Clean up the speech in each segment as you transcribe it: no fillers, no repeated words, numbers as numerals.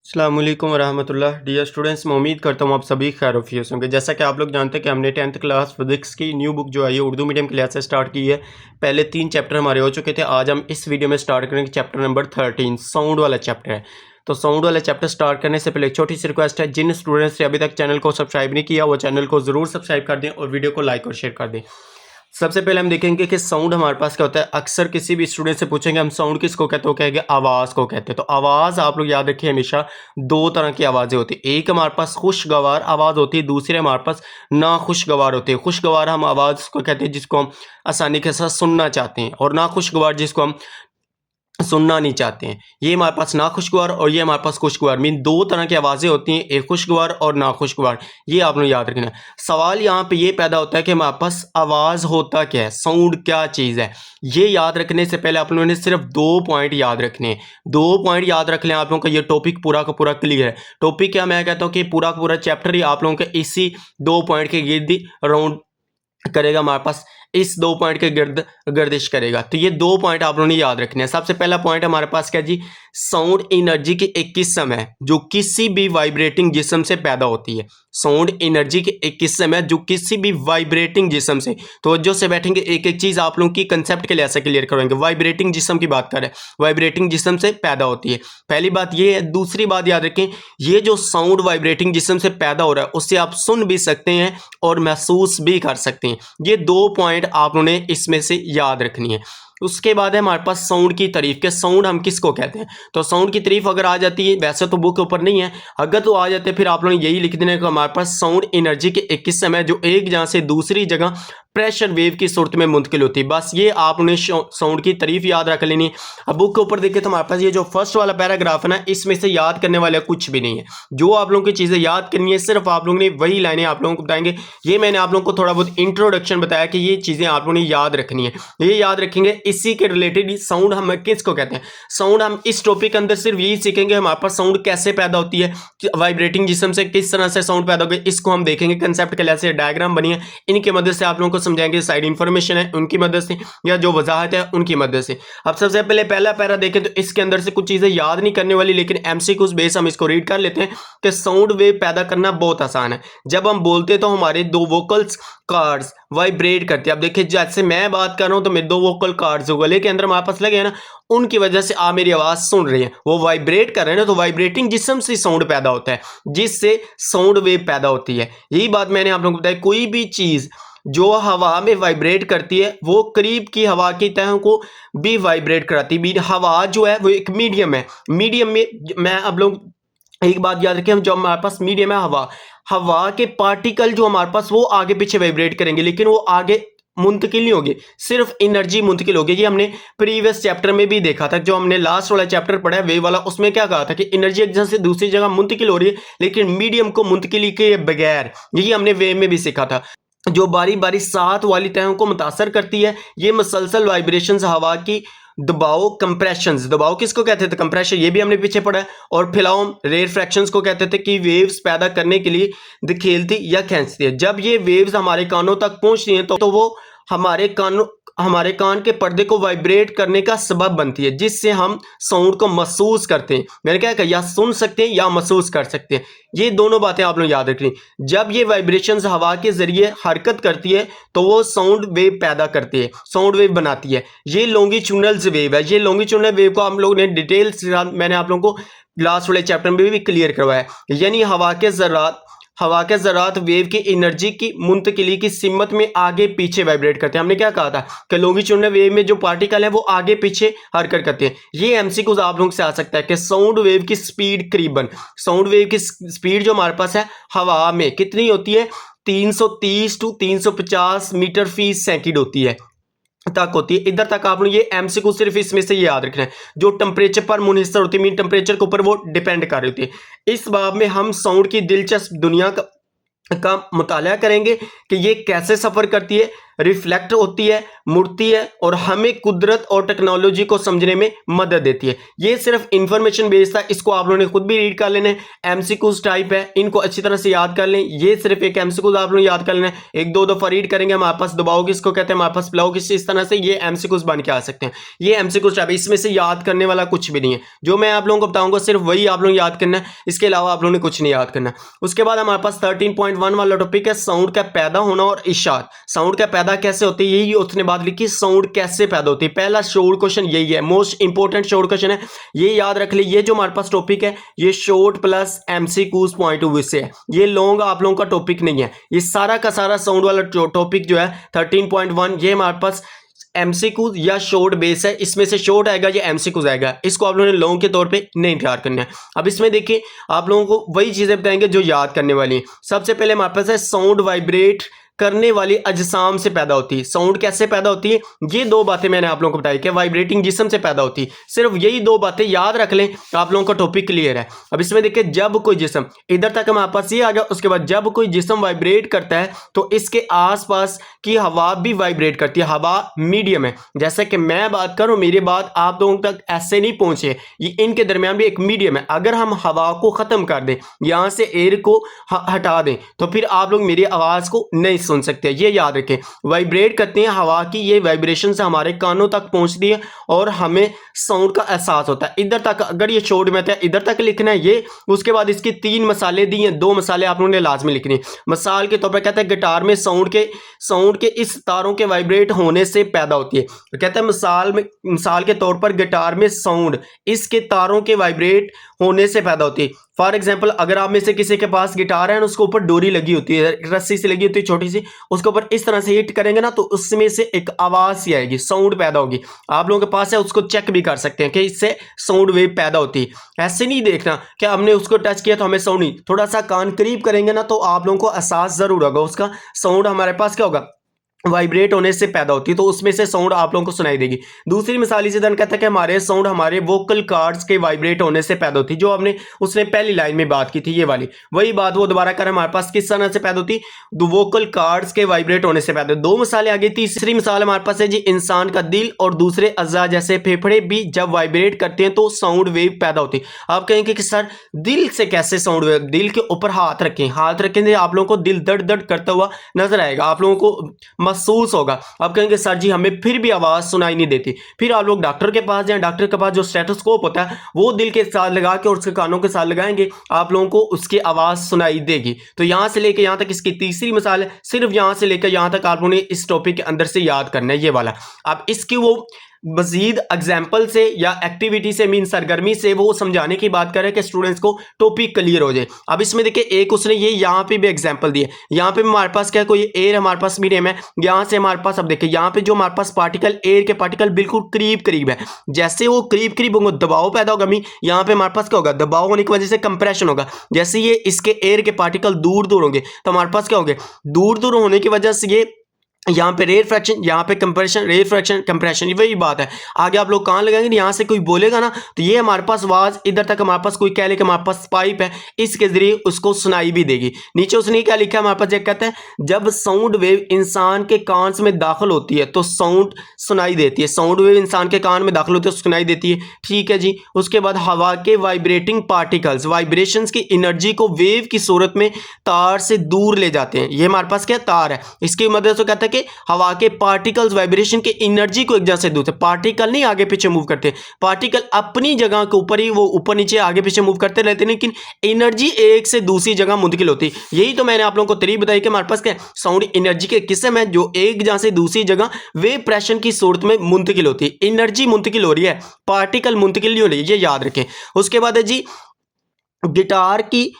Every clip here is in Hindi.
अस्सलाम वालेकुम रहमतुल्लाह। डियर स्टूडेंट्स, मैं उम्मीद करता हूँ आप सभी खैर-ओ-फ़ियत होंगे। जैसा कि आप लोग जानते हैं कि हमने 10th क्लास फिज़िक्स की न्यू बुक जो आई है उर्दू मीडियम क्लास से स्टार्ट की है। पहले 3 चैप्टर हमारे हो चुके थे। आज हम इस वीडियो में स्टार्ट करेंगे चैप्टर नंबर 13 साउंड वाला चैप्टर है। तो साउंड वाला चैप्टर स्टार्ट करने से पहले एक छोटी सी रिक्वेस्ट है, जिन स्टूडेंट्स ने अभी तक चैनल को सब्सक्राइब नहीं किया वो चैनल को ज़रूर सब्सक्राइब कर दें और वीडियो को लाइक और शेयर कर दें। सबसे पहले हम देखेंगे कि साउंड हमारे पास क्या होता है। अक्सर किसी भी स्टूडेंट से पूछेंगे हम साउंड किसको कहते हो, कहेंगे आवाज़ को कहते हैं। तो आवाज़ आप लोग याद रखिए, हमेशा दो तरह की आवाज़ें होती है। एक हमारे पास खुशगवार आवाज़ होती है, दूसरी हमारे पास नाखुशगवार होती है। खुशगवार हम आवाज़ को कहते हैं जिसको हम आसानी के साथ सुनना चाहते हैं, और नाखुशगवार जिसको हम सुनना नहीं चाहते हैं। ये हमारे पास नाखुशगवार और ये हमारे पास खुशगवार, मीन दो तरह की आवाज़ें होती हैं, एक खुशगवार और नाखुशगवार। ये आपने याद रखना है। सवाल यहाँ पे ये पैदा होता है कि हमारे पास आवाज़ होता क्या है, साउंड क्या चीज़ है। ये याद रखने से पहले आप लोगों ने सिर्फ 2 पॉइंट याद रखने हैं। 2 पॉइंट याद रख लें, आप लोगों का ये टॉपिक पूरा का पूरा क्लियर है। टॉपिक क्या, मैं कहता हूँ कि पूरा का पूरा चैप्टर ही आप लोगों के इसी 2 पॉइंट के गिर्द ही राउंड करेगा, हमारे पास इस 2 पॉइंट के गिर्द गर्दिश करेगा। तो ये 2 पॉइंट आप लोगों ने याद रखने हैं। सबसे पहला पॉइंट हमारे पास क्या जी, साउंड एनर्जी की एक किस्म है जो किसी भी वाइब्रेटिंग जिस्म से पैदा होती है। साउंड एनर्जी की एक किस्म है जो किसी भी वाइब्रेटिंग जिस्म से, तो जो से बैठेंगे एक एक चीज आप लोगों की कंसेप्ट के लिए ऐसा क्लियर करेंगे। वाइब्रेटिंग जिस्म की बात करें, वाइब्रेटिंग जिस्म से पैदा होती है, पहली बात ये है। दूसरी बात याद रखें, ये जो साउंड वाइब्रेटिंग जिस्म से पैदा हो रहा है उससे आप सुन भी सकते हैं और महसूस भी कर सकते हैं। ये 2 पॉइंट आप लोगों ने इसमें से याद रखनी है। उसके बाद है हमारे पास साउंड की तारीफ के, साउंड हम किसको कहते हैं। तो साउंड की तारीफ अगर आ जाती है, वैसे तो बुक के ऊपर नहीं है, अगर तो आ जाते फिर आप लोगों ने यही लिख देना कि हमारे पास साउंड एनर्जी के एक किस्म है जो एक जगह से दूसरी जगह प्रेशर वेव की सूरत में मुंतकिल होती है। बस ये आपने साउंड की तारीफ याद रख लेनी है। अब बुक के ऊपर देखें तो हमारे पास ये जो फर्स्ट वाला पैराग्राफ है ना, इसमें से याद करने वाला कुछ भी नहीं है। जो आप लोगों की चीज़ें याद करनी है सिर्फ आप लोगों ने वही लाइनें आप लोगों को बताएंगे। ये मैंने आप लोगों को थोड़ा बहुत इंट्रोडक्शन बताया कि ये चीज़ें आप लोगों ने याद रखनी है, ये याद रखेंगे। इसी के रिलेटेड साउंड हम किसको कहते हैं, साउंड हम इस टॉपिक के अंदर सिर्फ यही सीखेंगे हमारे पास साउंड कैसे पैदा होती है, वाइब्रेटिंग जिस्म से किस तरह से साउंड पैदा होगी, इसको हम देखेंगे। कंसेप्ट के लिए डायग्राम बनी है, इनकी मदद से आप लोगों को समझाएंगे। साइड इंफॉर्मेशन है उनकी मदद से, या जो वजाहत है उनकी मदद से। अब सबसे पहले पहला पैरा देखें तो इसके अंदर से कुछ चीजें याद नहीं करने वाली, लेकिन एमसीक्यूज बेस हम इसको रीड कर लेते हैं कि साउंड वेव पैदा करना बहुत आसान है। जब हम बोलते हैं तो हमारे 2 वोकल्स कार्ड्स वाइब्रेट करते हैं। अब देखिए, जैसे मैं बात कर रहा हूं तो मेरे 2 वोकल कार्ड्स हो गले के अंदर हमारे पास लगे हैं ना, उनकी वजह से आप मेरी आवाज सुन रही है, वो वाइब्रेट कर रहे हैं ना, तो वाइब्रेटिंग जिस्म से साउंड पैदा होता है, जिससे साउंड वेव पैदा होती है। यही बात मैंने आप लोगों को बताई। कोई भी चीज जो हवा में वाइब्रेट करती है वो करीब की हवा की तहों को भी वाइब्रेट कराती है। हवा जो है वो एक मीडियम है, मीडियम में मैं अब लोग एक बात याद रखें, हम जो हमारे पास मीडियम है हवा, हवा के पार्टिकल जो हमारे पास वो आगे पीछे वाइब्रेट करेंगे, लेकिन वो आगे मुंतकिल नहीं होगी, सिर्फ एनर्जी मुंतकिल होगी। ये हमने प्रीवियस चैप्टर में भी देखा था, जो हमने लास्ट वाला चैप्टर पढ़ा है वे वाला, उसमें क्या कहा था कि एनर्जी एक जगह से दूसरी जगह मुंतकिल हो रही है, लेकिन मीडियम को मुंतकिली के बगैर। यही हमने वे में भी सीखा था। जो बारी बारी साथ वाली तहों को मुतासर करती है, ये मुसलसल वाइब्रेशंस हवा की दबाव, कंप्रेशंस, दबाव किसको कहते थे, कंप्रेशन, ये भी हमने पीछे पढ़ा है। और फिलहाल रेयर फ्रैक्शंस को कहते थे कि वेव्स पैदा करने के लिए धकेलती या खींचती है। जब ये वेव्स हमारे कानों तक पहुंचती हैं तो वो हमारे कान के पर्दे को वाइब्रेट करने का सबब बनती है, जिससे हम साउंड को महसूस करते हैं। मैंने क्या कहा, या सुन सकते हैं या महसूस कर सकते हैं। ये दोनों बातें आप लोग याद रखनी। जब ये वाइब्रेशंस हवा के जरिए हरकत करती है तो वो साउंड वेव पैदा करती है, साउंड वेव बनाती है। ये लॉन्गिट्यूडनल वेव है। ये लॉन्गिट्यूडनल वेव को हम लोग ने डिटेल्स मैंने आप लोगों को लास्ट वाले चैप्टर में भी क्लियर करवाया। यानी हवा के ज़रात वेव की एनर्जी की मुंतकिली की सिमत में आगे पीछे वाइब्रेट करते हैं। हमने क्या कहा था कि लॉन्गिट्यूडनल वेव में जो पार्टिकल है वो आगे पीछे हरकत करते हैं। ये एमसीक्यूज आप लोगों से आ सकता है कि साउंड वेव की स्पीड करीबन, साउंड वेव की स्पीड जो हमारे पास है हवा में कितनी होती है, 330 टू 350 मीटर फी सेकंड होती है तक होती है। इधर तक आपने ये एमसीक्यू सिर्फ इसमें से ये याद रखना है। जो टेम्परेचर पर मुनहसर होती है, मीन टेम्परेचर के ऊपर वो डिपेंड कर रही होती है। इस बाब में हम साउंड की दिलचस्प दुनिया का मुताला करेंगे कि ये कैसे सफ़र करती है, रिफ्लेक्ट होती है, मुड़ती है और हमें कुदरत और टेक्नोलॉजी को समझने में मदद देती है। ये सिर्फ इंफॉर्मेशन बेस्ड था, इसको आप लोगों ने खुद भी रीड कर लेना है। एमसीक्यूज टाइप है, इनको अच्छी तरह से याद कर लें। ये सिर्फ एक एमसीक्यूज आप लोग याद कर लेना है, एक दो दफा रीड करेंगे। हमारे पास दबाओ किसको कहते हैं, हमारे पास पिलाओ किस, इस तरह से ये एमसीक्यूज बन के आ सकते हैं। ये एमसीक्यूज टाइप है, इसमें से याद करने वाला कुछ भी नहीं है। जो मैं आप लोगों को बताऊंगा सिर्फ वही आप लोग याद करना है, इसके अलावा आप लोगों ने कुछ नहीं याद करना। उसके बाद हमारे पास 13.1 वाला टॉपिक है, साउंड का पैदा होना और इशार। साउंड का पैदा कैसे होती है, यही उसने बात लिखी, साउंड कैसे पैदा होती है। पहला शॉर्ट क्वेश्चन यही है, मोस्ट इंपोर्टेंट शॉर्ट क्वेश्चन है, ये याद रख ले। ये जो हमारे पास टॉपिक है ये short plus MCQs point of view से है, ये लॉन्ग आप लोगों का टॉपिक नहीं है। ये सारा का सारा साउंड वाला टॉपिक जो है 13.1 ये हमारे पास एमसीक्यूज या शॉर्ट बेस है, इसमें से शॉर्ट आएगा या एमसीक्यूज आएगा, इसको आप लोगों ने लॉन्ग के तौर पे नहीं तैयार करना है। अब इसमें देखिए आप लोगों को वही चीजें बताएंगे जो याद करने वाली है। सबसे पहले हमारे पास है साउंड वाइब्रेट करने वाली अजसाम से पैदा होती है। साउंड कैसे पैदा होती है, ये दो बातें मैंने आप लोगों को बताई कि वाइब्रेटिंग जिस्म से पैदा होती है। सिर्फ यही दो बातें याद रख लें, आप लोगों का टॉपिक क्लियर है। अब इसमें देखिए, जब कोई जिस्म, इधर तक हमारे पास ये आ गया। उसके बाद जब कोई जिस्म वाइब्रेट करता है तो इसके आसपास की हवा भी वाइब्रेट करती है। हवा मीडियम है, जैसे कि मैं बात करूं, मेरी बात आप लोगों तक ऐसे नहीं पहुंचे, ये इनके दरमियान भी एक मीडियम है। अगर हम हवा को खत्म कर दें, यहां से एयर को हटा दें, तो फिर आप लोग मेरी आवाज को नहीं सुन सकते। ये याद रखें, वाइब्रेट करते हैं हवा की, ये वाइब्रेशन से हमारे कानों तक पहुंचती है और हमें साउंड का एहसास होता है। इधर तक अगर ये शॉर्ट में है, इधर तक लिखना है ये। उसके बाद इसकी 3 मसाले दी हैं, 2 मसाले आप लोगों ने लाजमी लिखने। मिसाल के तौर पर कहते हैं गिटार में साउंड के इस तारों के वाइब्रेट होने से पैदा होती है। तो कहते हैं मिसाल के तौर पर गिटार में साउंड इसके तारों के वाइब्रेट होने से पैदा होती है। फॉर एग्जाम्पल, अगर आप में से किसी के पास गिटार है, उसके ऊपर डोरी लगी होती है, रस्सी से लगी होती है छोटी सी, उसके ऊपर इस तरह से हिट करेंगे ना, तो उसमें से एक आवाज सी आएगी, साउंड पैदा होगी। आप लोगों के पास है, उसको चेक भी कर सकते हैं कि इससे साउंड वेव पैदा होती है। ऐसे नहीं देखना कि हमने उसको टच किया तो हमें साउंड नहीं, थोड़ा सा कान करीब करेंगे ना तो आप लोगों को एहसास जरूर होगा, उसका साउंड हमारे पास क्या होगा, वाइब्रेट होने से पैदा होती है, तो उसमें से साउंड आप लोगों को सुनाई देगी। दूसरी मिसाल इसी तरह कहता है कि हमारे साउंड हमारे वोकल कार्ड्स के वाइब्रेट होने से पैदा होती है। जो हमने उसने पहली लाइन में बात की थी, ये वाली वही बात वो दोबारा कर, हमारे पास किस तरह से पैदा होती है, वोकल कार्ड्स के वाइब्रेट होने से पैदा। 2 मिसालें आ गई। तीसरी मिसाल हमारे पास है जी, इंसान का दिल और दूसरे अज़ा जैसे फेफड़े भी जब वाइब्रेट करते हैं तो साउंड वेव पैदा होती है। आप कहेंगे कि सर दिल से कैसे साउंड वेव, दिल के ऊपर हाथ रखेंगे आप लोगों को दिल दर्द दर्द करता हुआ नजर आएगा, आप लोगों को महसूस होगा। आप कहेंगे सर जी हमें फिर भी आवाज सुनाई नहीं देती। फिर आप लोग डॉक्टर के पास जाएं, डॉक्टर के पास जो स्टेथोस्कोप होता है वो दिल के साथ लगा के और उसके कानों के साथ लगाएंगे, आप लोगों को उसकी आवाज सुनाई देगी। तो यहां से लेकर यहां तक इसकी तीसरी मिसाल है, सिर्फ यहां से लेकर यहां तक आप लोगों ने इस टॉपिक के अंदर से याद करना है, ये वाला। आप इसकी वो मजीद एग्जाम्पल से या एक्टिविटी से, मीन सरगर्मी से वो समझाने की बात करें कि स्टूडेंट्स को टॉपिक क्लियर हो जाए। अब इसमें देखिए, एक उसने ये यहाँ पे भी एग्जाम्पल दिए, यहाँ पे हमारे पास क्या, कोई एयर हमारे पास मीडियम है, यहाँ से हमारे पास, अब देखिए यहाँ पे जो हमारे पास पार्टिकल, एयर के पार्टिकल बिल्कुल करीब करीब है, जैसे वो करीब करीब होंगे दबाव पैदा होगा। यहाँ पे हमारे पास क्या होगा, दबाव होने की वजह से कंप्रेशन होगा। जैसे ये इसके एयर के पार्टिकल दूर दूर होंगे तो हमारे पास क्या होंगे, दूर दूर होने की वजह से ये यहाँ पे रेयर फ्रैक्शन, यहाँ पे कंप्रेशन, रेयर फ्रैक्शन कंप्रेशन, वही बात है। आगे आप लोग कान लगाएंगे, यहाँ से कोई बोलेगा ना तो ये हमारे पास आवाज इधर तक हमारे पास कोई कह ले कि हमारे पास पाइप है, इसके जरिए उसको सुनाई भी देगी। नीचे उसने क्या लिखा है हमारे पास, ये कहते हैं जब साउंड वेव इंसान के कान में दाखिल होती है तो साउंड सुनाई देती है। साउंड वेव इंसान के कान में दाखिल होती है तो सुनाई देती है, ठीक है जी। उसके बाद हवा के वाइब्रेटिंग पार्टिकल्स, वाइब्रेशंस की एनर्जी को वेव की सूरत में तार से दूर ले जाते हैं। ये हमारे पास क्या तार है, इसकी मदद से कहता है कि हवा के पार्टिकल्स वाइब्रेशन की एनर्जी को एक जगह से दूर, पार्टिकल नहीं आगे पीछे मूव करते, पार्टिकल अपनी जगह के ऊपर ही वो ऊपर नीचे आगे पीछे मूव करते रहते हैं, लेकिन एनर्जी एक से दूसरी जगह मुंतकिल होती है। यही तो मैंने आप लोगों को तरीक बताई कि हमारे पास क्या साउंड एनर्जी के किस्म है जो एक जगह से दूसरी जगह वेव प्रेशर की सूरत में मुंतकिल होती है। एनर्जी मुंतकिल हो रही है, पार्टिकल मुंतकिल नहीं हो रही है, ये याद रखें। उसके बाद है जी, गिटार की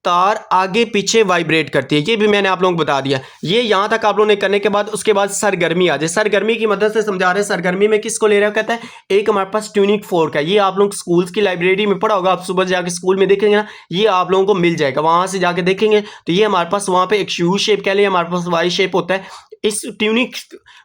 तार आगे पीछे वाइब्रेट करती है, ये भी मैंने आप लोगों को बता दिया। ये यहां तक आप लोगों ने करने के बाद उसके बाद सरगर्मी आ जाए। सरगर्मी की मदद से समझा रहे हैं, सरगर्मी में किसको ले रहे हो, कहता है एक हमारे पास ट्यूनिक फोर्क है। ये आप लोग स्कूल्स की लाइब्रेरी में पढ़ा होगा, आप सुबह जाके स्कूल में देखेंगे ना, ये आप लोगों को मिल जाएगा, वहां से जाके देखेंगे तो ये हमारे पास वहां पे एक यू शेप कह लिया, हमारे पास वाई शेप होता है, इस ट्यूनिक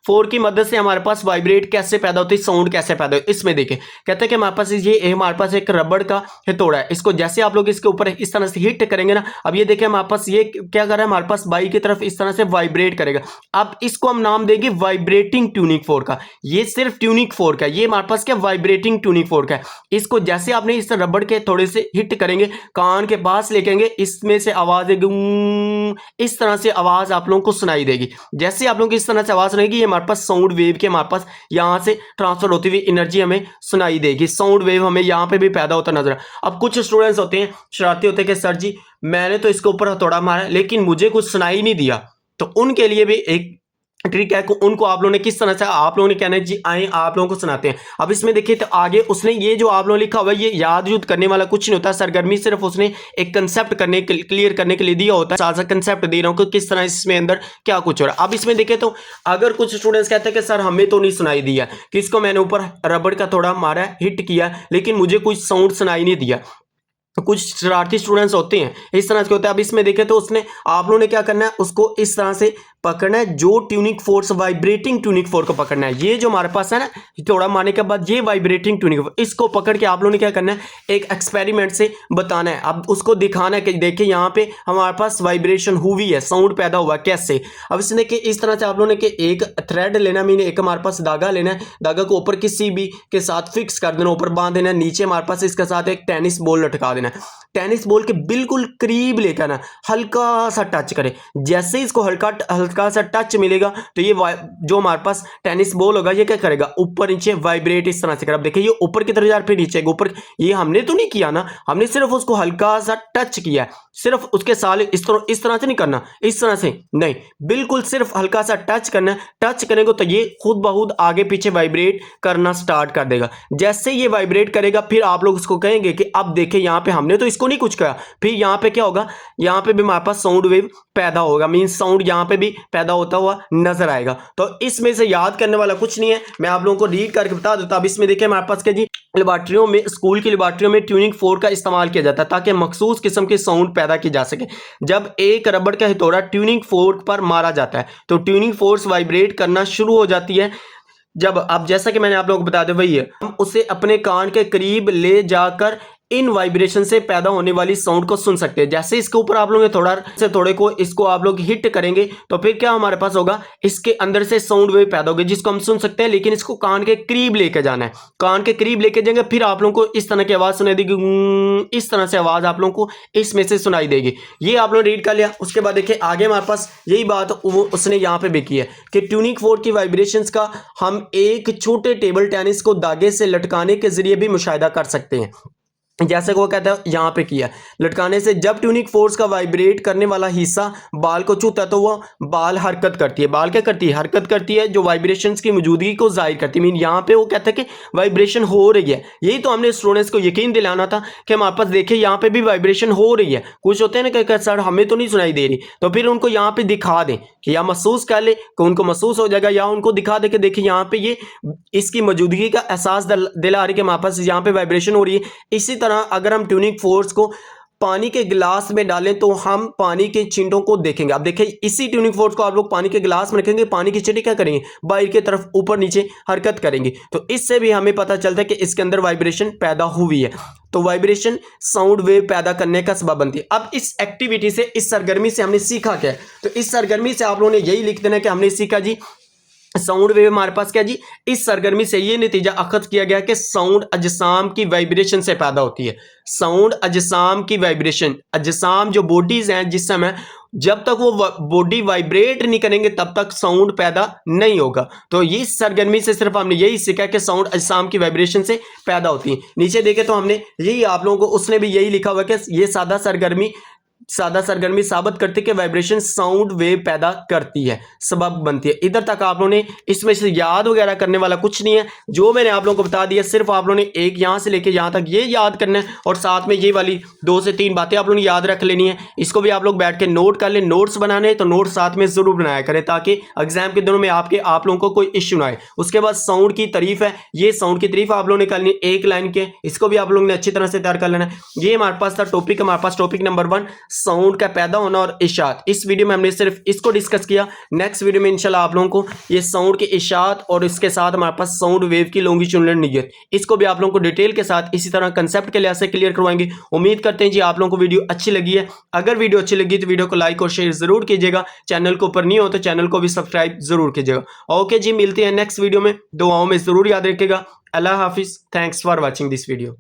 फोर्क की मदद से हमारे पास वाइब्रेट कैसे पैदा होती है, साउंड कैसे पैदा होती है। इसमें देखें, कहते हैं कि हमारे पास ये हमारे पास एक रबड़ का हथौड़ा है, इसको जैसे आप लोग इसके ऊपर इस तरह से हिट करेंगे ना, अब ये देखें हमारे पास ये क्या कर रहा है, हमारे पास बाई की तरफ इस तरह से वाइब्रेट करेगा। अब इसको हम नाम देंगे वाइब्रेटिंग ट्यूनिक फोर्क का। ये सिर्फ ट्यूनिक फोर्क है, ये हमारे पास क्या वाइब्रेटिंग ट्यूनिक फोर्क है। इसको जैसे आपने इस रबड़ के थोड़े से हिट करेंगे, कान के पास लेकेंगे, इसमें से आवाज इस तरह से आवाज आप लोगों को सुनाई देगी। जैसे आप लोगों को इस तरह से आवाज सुनाएगी, ये हमारे पास साउंड वेव के हमारे पास यहां से ट्रांसफर होती हुई एनर्जी हमें सुनाई देगी। साउंड वेव हमें यहां पे भी पैदा होता नजर। अब कुछ स्टूडेंट्स होते हैं, शरारती होते हैं कि सर जी मैंने तो इसके ऊपर हथौड़ा मारा लेकिन मुझे कुछ सुनाई नहीं दिया। तो उनके लिए भी एक ट्रिक है, उनको आप लोगों ने किस तरह से आप लोगों ने कहना है जी आए आप लोगों को सुनाते हैं। अब इसमें देखिए तो आगे उसने ये जो आप लोगों ने लिखा हुआ है, ये याद यूद करने वाला कुछ नहीं होता, सरगर्मी सिर्फ उसने एक कंसेप्ट करने क्लियर करने के लिए दिया होता है। साथ कंसेप्ट दे रहा हूं कि किस तरह इसमें अंदर क्या कुछ हो रहा है। अब इसमें देखे तो अगर कुछ स्टूडेंट्स कहते हैं कि सर हमें तो नहीं सुनाई दिया, किसको मैंने ऊपर रबड़ का थोड़ा मारा हिट किया लेकिन मुझे कुछ साउंड सुनाई नहीं दिया। तो कुछ शरारती स्टूडेंट्स होते हैं, इस तरह के होते हैं। अब इसमें देखें तो उसने आप लोगों ने क्या करना है, उसको इस तरह से पकड़ना है, जो tunic force vibrating tunic force को पकड़ना है। ये जो हमारे पास है ना, थोड़ा मारने के बाद ये वाइब्रेटिंग ट्यूनिक, इसको पकड़ के आप लोगों ने क्या करना है, एक एक्सपेरिमेंट से बताना है। अब उसको दिखाना है कि देखिए यहाँ पे हमारे पास वाइब्रेशन हुई है, साउंड पैदा हुआ कैसे। अब इसने कि इस तरह से आप लोगों ने कि एक थ्रेड लेना, मीन एक हमारे पास धागा लेना है, धागा को ऊपर किसी भी के साथ फिक्स कर देना, ऊपर बांध देना, नीचे हमारे पास इसके साथ एक टेनिस बॉल लटका देना। टेनिस बॉल के बिल्कुल करीब लेकर ना हल्का सा टच करें, जैसे ही इसको हल्का सा टच मिलेगा तो ये जो हमारे पास टेनिस बॉल होगा ये क्या करेगा, ऊपर नीचे वाइब्रेट इस तरह से करेगा। देखिए ये ऊपर की तरफ जा फिर नीचे ऊपर, ये हमने तो नहीं किया ना, हमने सिर्फ उसको हल्का सा टच किया है, सिर्फ उसके साथ इस तरह से नहीं करना, इस तरह से नहीं, बिल्कुल सिर्फ हल्का सा टच करना है। टच करेंगे तो ये खुद ब खुद आगे पीछे वाइब्रेट करना स्टार्ट कर देगा। जैसे ये वाइब्रेट करेगा फिर आप लोग उसको कहेंगे कि अब देखिए यहाँ पे हमने तो इसको नहीं कुछ कहा, फिर यहाँ पे क्या होगा, यहाँ पे भी हमारे पास साउंड वेव पैदा होगा, मींस साउंड यहाँ पे भी पैदा होता हुआ नजर आएगा। तो इसमें से याद करने वाला कुछ नहीं है, मैं आप लोगों को रीड करके बता देता। अब इसमें देखिए हमारे पास क्या जी, लेबोरेटरियों में, स्कूल की लेबोरेटरियों में ट्यूनिंग फोर्क का इस्तेमाल किया जाता है ताकि मखसूस किस्म के साउंड पैदा की जा सके। जब एक रबड़ का हथौड़ा ट्यूनिंग फोर्क पर मारा जाता है तो ट्यूनिंग फोर्स वाइब्रेट करना शुरू हो जाती है। जब अब जैसा कि मैंने आप लोगों को बता दिया वही है, हम उसे अपने कान के करीब ले जाकर इन वाइब्रेशन से पैदा होने वाली साउंड को सुन सकते हैं। जैसे इसके ऊपर आप लोग थोड़े को इसको आप लोग हिट करेंगे तो फिर क्या हमारे पास होगा, इसके अंदर से साउंड वेव पैदा होगी जिसको हम सुन सकते हैं, लेकिन इसको कान के करीब लेके जाना है। कान के करीब लेके जाएंगे फिर आप लोगों को इस तरह की आवाज सुनाई देगी, इस तरह से आवाज आप लोगों को इसमें से सुनाई देगी। ये आप लोग रीड कर लिया। उसके बाद देखिए आगे हमारे पास यही बात उसने यहाँ पे भी की है कि ट्यूनिंग फोर्क की वाइब्रेशंस का हम एक छोटे टेबल टेनिस को धागे से लटकाने के जरिए भी मुशाहिदा कर सकते हैं। जैसे वो कहता है यहाँ पे किया, लटकाने से जब ट्यूनिक फोर्स का वाइब्रेट करने वाला हिस्सा बाल को छूता है तो वो बाल हरकत करती है। बाल क्या करती है, हरकत करती है, जो वाइब्रेशंस की मौजूदगी को जाहिर करती है। मीन यहाँ पे वो कहता है कि वाइब्रेशन हो रही है। यही तो हमने स्टूडेंट्स को यकीन दिलाना था कि हमारे पास देखिए यहाँ पे भी वाइब्रेशन हो रही है। कुछ होते हैं ना कि सर हमें तो नहीं सुनाई दे रही, तो फिर उनको यहाँ पे दिखा दें कि या महसूस कर ले कि उनको महसूस हो जाएगा, या उनको दिखा दे कि देखिए यहाँ पे ये इसकी मौजूदगी का एहसास दिला रही है कि हमारे पास यहाँ पे वाइब्रेशन हो रही है। इसी तरह अगर हम ट्यूनिंग फोर्स को पानी के गिलास में डालें तो हम पानी के चिंटों को देखेंगे। अब देखिए इसी ट्यूनिंग फोर्स को आप लोग पानी के गिलास में रखेंगे, पानी की चिंटी क्या करेंगे, बाहर की तरफ ऊपर नीचे हरकत करेंगे, तो इससे भी हमें पता चलता है कि इसके अंदर वाइब्रेशन पैदा हुई है। तो वाइब्रेशन साउंड वेव पैदा करने का सबब बनती है। अब इस एक्टिविटी से, इस सरगर्मी से हमने सीखा क्या है, तो इस सरगर्मी से आप लोगों ने यही लिख देना कि हमने सीखा जी साउंड वेव हमारे पास क्या जी, इस सरगर्मी से ये नतीजा अखज किया गया कि साउंड अजसाम की वाइब्रेशन से पैदा होती है। साउंड अजसाम की वाइब्रेशन, अजसाम जो बॉडीज हैं जिसम है, जब तक वो बॉडी वाइब्रेट नहीं करेंगे तब तक साउंड पैदा नहीं होगा। तो ये सरगर्मी से सिर्फ हमने यही सीखा कि साउंड अजसाम की वाइब्रेशन से पैदा होती है। नीचे देखे तो हमने यही आप लोगों को, उसने भी यही लिखा हुआ कि ये सादा सरगर्मी साबित करती है कि वाइब्रेशन साउंड वेव पैदा करती है, सबब बनती है। इधर तक आप लोगों ने इसमें से याद वगैरह करने वाला कुछ नहीं है, जो मैंने आप लोगों को बता दिया सिर्फ आप लोगों ने एक यहाँ से लेके यहाँ तक ये याद करना है, और साथ में ये वाली 2 से 3 बातें आप लोगों ने याद रख लेनी है। इसको भी आप लोग बैठ के नोट कर लें। नोट्स बनाने तो नोट साथ में जरूर बनाया करें ताकि एग्जाम के दिनों में आप लोगों को कोई इश्यू ना आए। उसके बाद साउंड की तारीफ है, ये साउंड की तारीफ आप लोगों ने करनी एक लाइन के, इसको भी आप लोगों ने अच्छी तरह से तैयार कर लेना है। ये हमारे पास था टॉपिक, हमारे पास टॉपिक नंबर 1 साउंड का पैदा होना और इशात। इस वीडियो में हमने सिर्फ इसको डिस्कस किया। नेक्स्ट वीडियो में इंशाल्लाह आप लोगों को ये साउंड के इशात और इसके साथ हमारे पास साउंड वेव की लॉन्गिट्यूडिनल नियत, इसको भी आप लोगों को डिटेल के साथ इसी तरह कंसेप्ट के लिहाज से क्लियर करवाएंगे। उम्मीद करते हैं जी आप लोगों को वीडियो अच्छी लगी है। अगर वीडियो अच्छी लगी तो वीडियो को लाइक और शेयर जरूर कीजिएगा। चैनल को ऊपर नहीं हो तो चैनल को भी सब्सक्राइब जरूर कीजिएगा। ओके जी, मिलते हैं नेक्स्ट वीडियो में। दुआओं में जरूर याद रखिएगा। अल्लाह हाफिज। Thanks for watching this video.